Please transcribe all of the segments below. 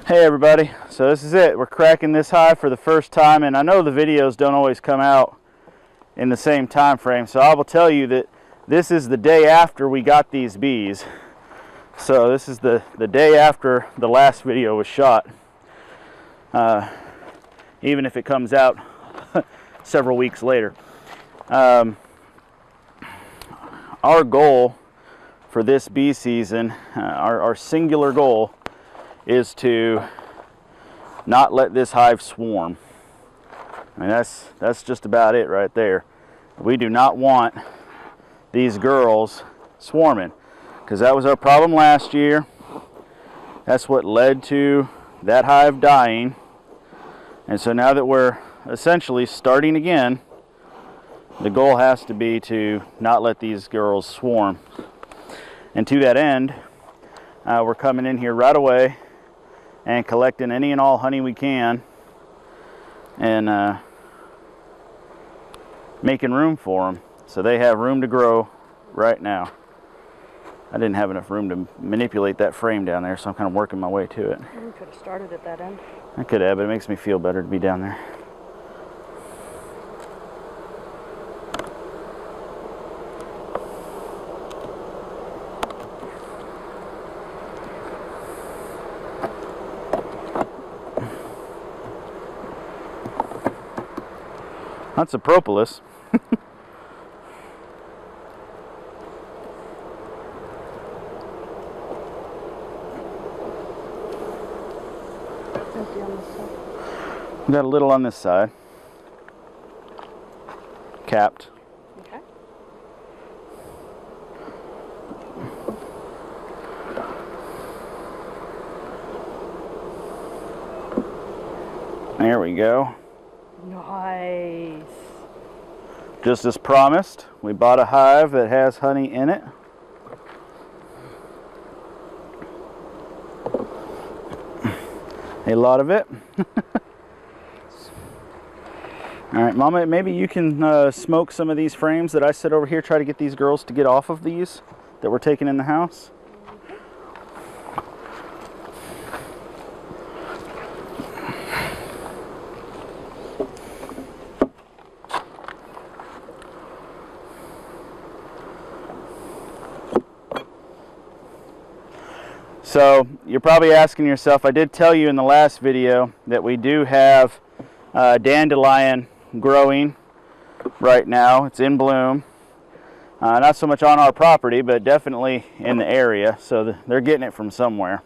Hey everybody, so this is it. We're cracking this hive for the first time, and I know the videos don't always come out in the same time frame, so I will tell you that this is the day after we got these bees. So this is the day after the last video was shot, even if it comes out several weeks later. Our goal for this bee season, our singular goal, is to not let this hive swarm. I mean, that's just about it right there. We do not want these girls swarming, because that was our problem last year. That's what led to that hive dying. And so now that we're essentially starting again, the goal has to be to not let these girls swarm. And to that end, we're coming in here right away and collecting any and all honey we can, and making room for them so they have room to grow right now. I didn't have enough room to manipulate that frame down there, so I'm kind of working my way to it. You could have started at that end. I could have, but it makes me feel better to be down there. That's a propolis. Empty on this side. We got a little on this side. Capped. Okay. There we go. Nice. Just as promised, we bought a hive that has honey in it. A lot of it. All right, Mama, maybe you can smoke some of these frames that I set over here, try to get these girls to get off of these that we're taking in the house. So you're probably asking yourself, I did tell you in the last video that we do have dandelion growing right now. It's in bloom. Not so much on our property, but definitely in the area. So they're getting it from somewhere,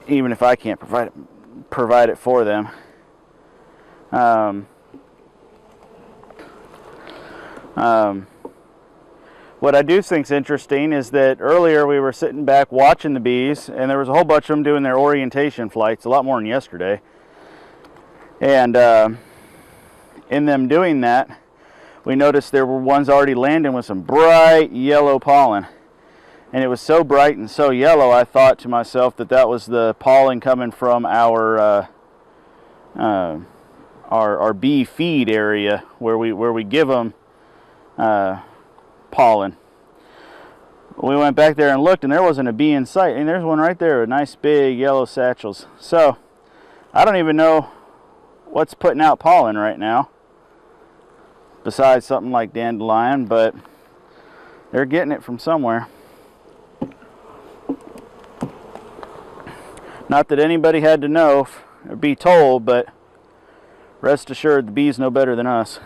even if I can't provide it for them. What I do think is interesting is that earlier we were sitting back watching the bees, and there was a whole bunch of them doing their orientation flights, a lot more than yesterday. And in them doing that, we noticed there were ones already landing with some bright yellow pollen. And it was so bright and so yellow, I thought to myself that that was the pollen coming from our bee feed area where we give them pollen. We went back there and looked, and there wasn't a bee in sight. And there's one right there with nice big yellow satchels. So I don't even know what's putting out pollen right now besides something like dandelion, but they're getting it from somewhere. Not that anybody had to know or be told, but rest assured the bees know better than us.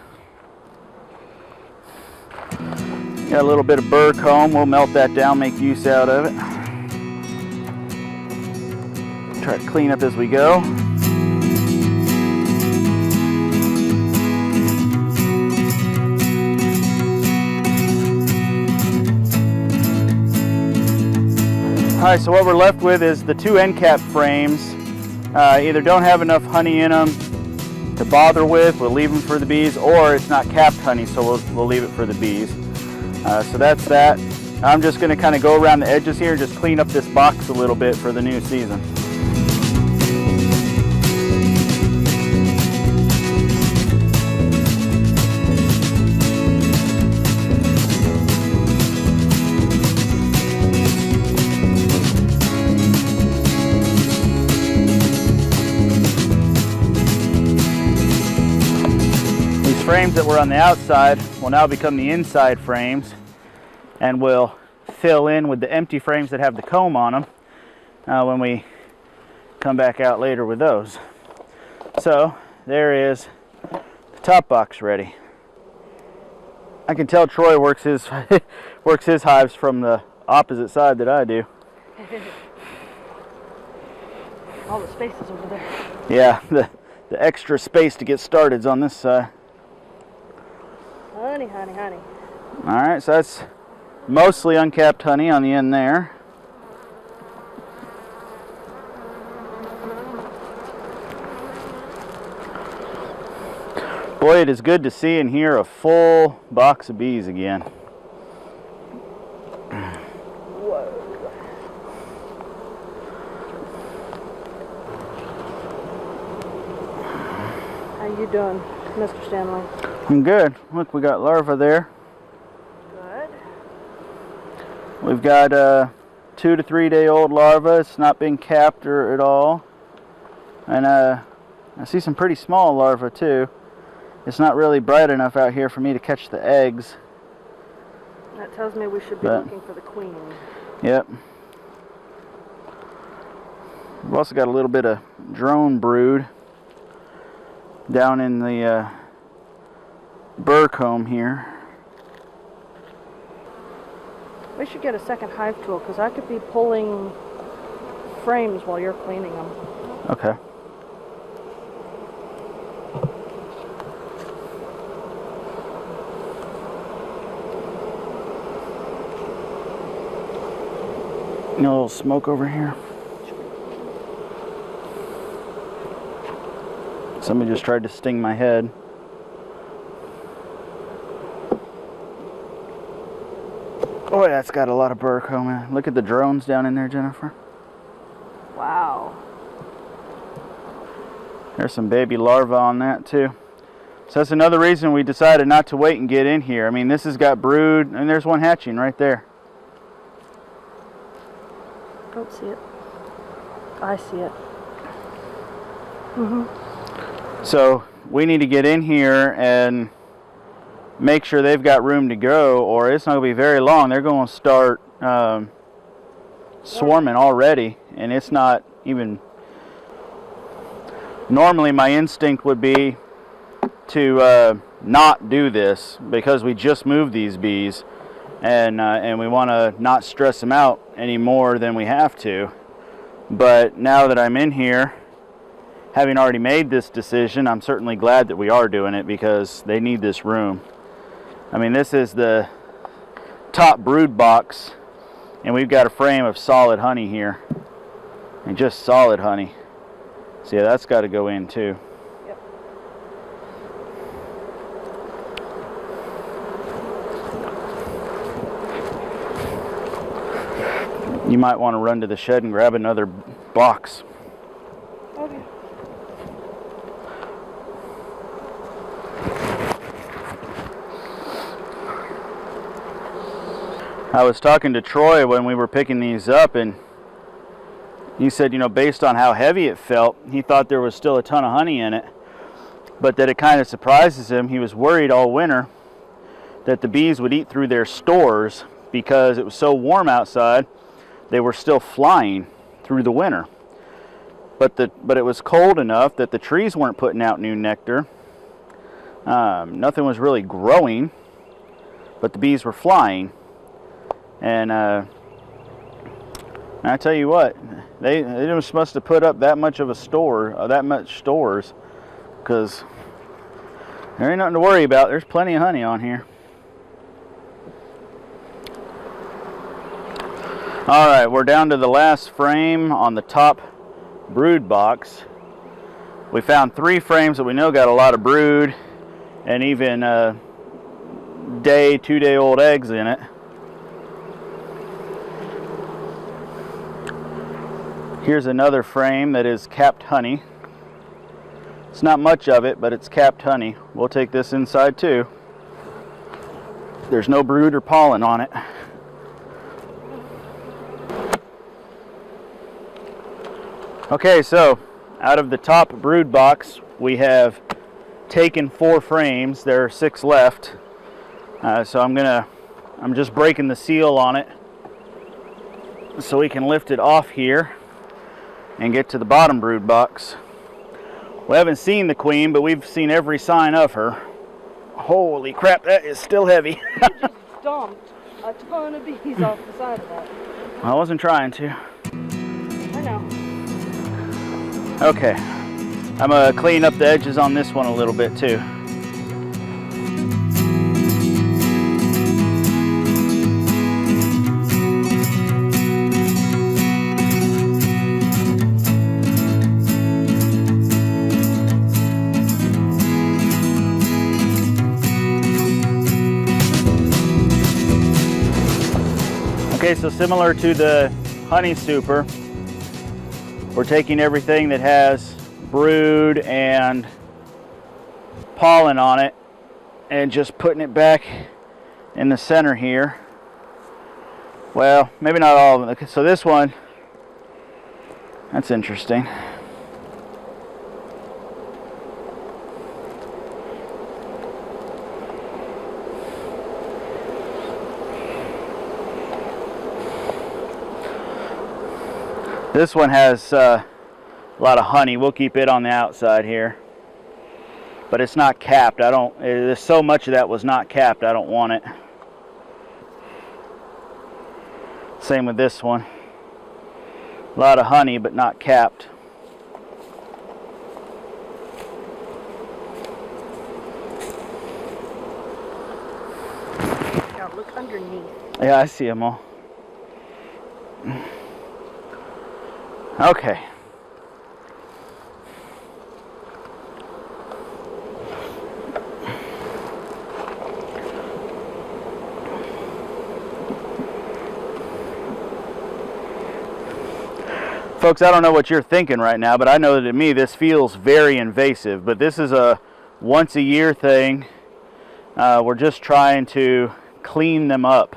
Got a little bit of burr comb. We'll melt that down, make use out of it. Try to clean up as we go. Alright, so what we're left with is the two uncapped frames. Either don't have enough honey in them to bother with, we'll leave them for the bees, or it's not capped honey, so we'll leave it for the bees. So that's that. I'm just going to kind of go around the edges here and just clean up this box a little bit for the new season. frames that were on the outside will now become the inside frames, and we'll fill in with the empty frames that have the comb on them when we come back out later with those. So there is the top box ready. I can tell Troy works his works his hives from the opposite side that I do. All the space is over there. Yeah, the extra space to get started is on this side. Honey, honey, honey. All right, so that's mostly uncapped honey on the end there. Boy, it is good to see and hear a full box of bees again. Whoa. How you doing, Mr. Stanley? I'm good. Look, we got larvae there. Good. We've got 2 to 3 day old larvae. It's not been capped or at all. And I see some pretty small larvae too. It's not really bright enough out here for me to catch the eggs. That tells me we should be looking for the queen. Yep. We've also got a little bit of drone brood down in the burr comb here. We should get a second hive tool because I could be pulling frames while you're cleaning them. Okay. A little smoke over here. Somebody just tried to sting my head. Boy, that's got a lot of burr comb in. Look at the drones down in there, Jennifer. Wow. There's some baby larvae on that too. So that's another reason we decided not to wait and get in here. I mean, this has got brood, and there's one hatching right there. Don't see it. I see it. So we need to get in here and make sure they've got room to grow, or it's not going to be very long. They're going to start swarming already, and it's not even... Normally my instinct would be to not do this because we just moved these bees, and we want to not stress them out any more than we have to. But now that I'm in here, having already made this decision, I'm certainly glad that we are doing it because they need this room. I mean, this is the top brood box, and we've got a frame of solid honey here, and just solid honey. So yeah, that's got to go in too. Yep. You might want to run to the shed and grab another box. Okay. I was talking to Troy when we were picking these up, and he said, you know, based on how heavy it felt, he thought there was still a ton of honey in it, but that it kind of surprises him. He was worried all winter that the bees would eat through their stores because it was so warm outside. They were still flying through the winter, but it was cold enough that the trees weren't putting out new nectar. Nothing was really growing, but the bees were flying. And I tell you what, they just must have put up that much of a store, that much stores, because there ain't nothing to worry about. There's plenty of honey on here. All right, we're down to the last frame on the top brood box. We found 3 frames that we know got a lot of brood and even 2-day old eggs in it. Here's another frame that is capped honey. It's not much of it, but it's capped honey. We'll take this inside too. There's no brood or pollen on it. Okay, so out of the top brood box, we have taken 4 frames. There are 6 left. So I'm just breaking the seal on it so we can lift it off here and get to the bottom brood box. We haven't seen the queen, but we've seen every sign of her. Holy crap, that is still heavy. You just dumped a ton of bees off the side of that. I wasn't trying to. I know. Okay, I'm gonna clean up the edges on this one a little bit too. Okay, so similar to the honey super, we're taking everything that has brood and pollen on it and just putting it back in the center here. Well, maybe not all of them. So this one, that's interesting. This one has a lot of honey. We'll keep it on the outside here, but it's not capped. There's so much of that was not capped, I don't want it. Same with this one. A lot of honey, but not capped. God, look underneath. Yeah, I see them all. Okay. Folks, I don't know what you're thinking right now, but I know that to me this feels very invasive, but this is a once a year thing. We're just trying to clean them up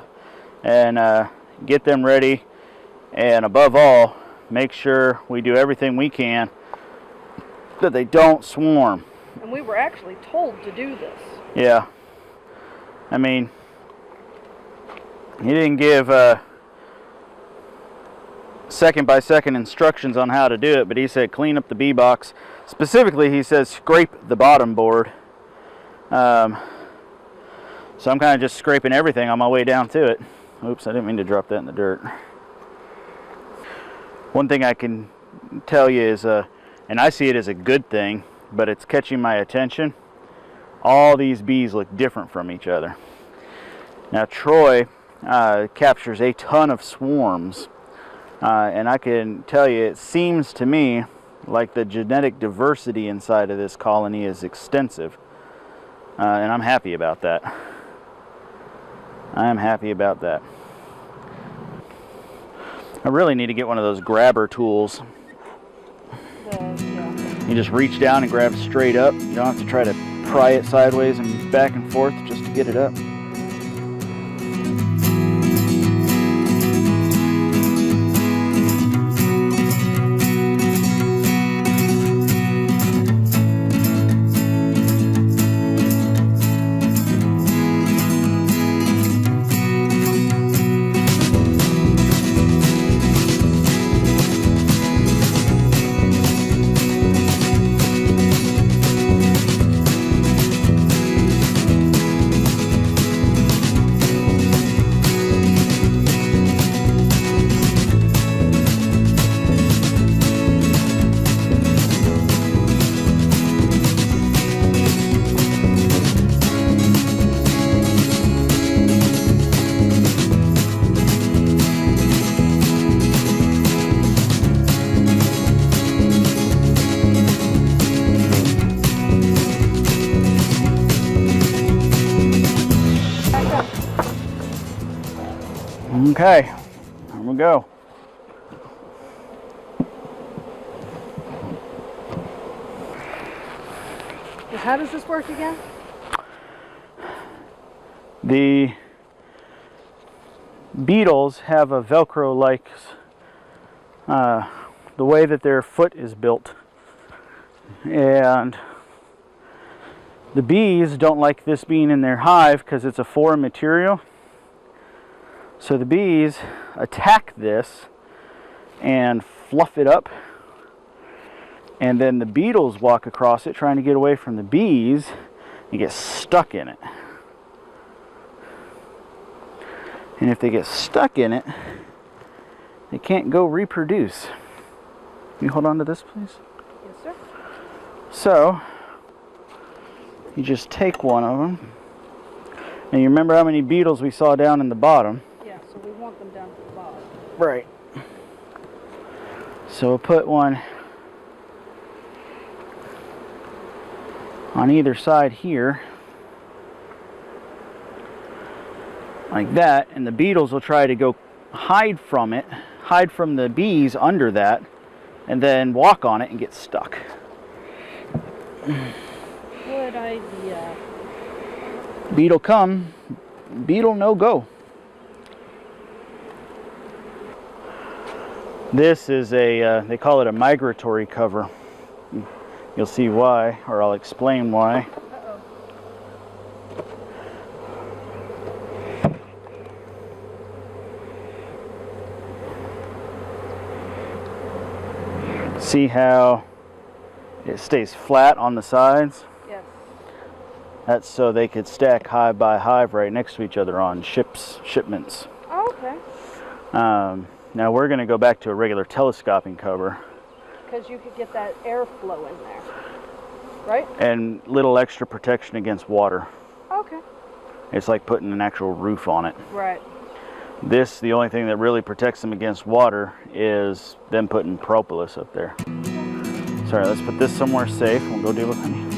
and get them ready, and above all, make sure we do everything we can that they don't swarm. And we were actually told to do this. Yeah. I mean, he didn't give second by second instructions on how to do it, but he said clean up the bee box. Specifically, he says scrape the bottom board. So I'm kind of just scraping everything on my way down to it. Oops, I didn't mean to drop that in the dirt. One thing I can tell you is, and I see it as a good thing, but it's catching my attention. All these bees look different from each other. Now Troy captures a ton of swarms, and I can tell you it seems to me like the genetic diversity inside of this colony is extensive, and I'm happy about that. I am happy about that. I really need to get one of those grabber tools. Yeah. You just reach down and grab straight up. You don't have to try to pry it sideways and back and forth just to get it up. Okay, here we go. How does this work again? The beetles have a Velcro-like, the way that their foot is built. And The bees don't like this being in their hive because it's a foreign material. So the bees attack this and fluff it up. And then the beetles walk across it trying to get away from the bees and get stuck in it. And if they get stuck in it, they can't go reproduce. Can you hold on to this, please? Yes, sir. So, you just take one of them. And you remember how many beetles we saw down in the bottom? Yeah, so we want them down at the bottom. Right. So we'll put one on either side here. Like that. And the beetles will try to go hide from it. Hide from the bees under that. And then walk on it and get stuck. Good idea. Beetle come, beetle no go. This is a, they call it a migratory cover. You'll see why, or I'll explain why. See how it stays flat on the sides? Yes. That's so they could stack hive by hive right next to each other on shipments. Oh, okay. Now we're going to go back to a regular telescoping cover. Because you could get that airflow in there, right? And little extra protection against water. Okay. It's like putting an actual roof on it. Right. This, the only thing that really protects them against water is them putting propolis up there. Sorry, let's put this somewhere safe. We'll go deal with honey.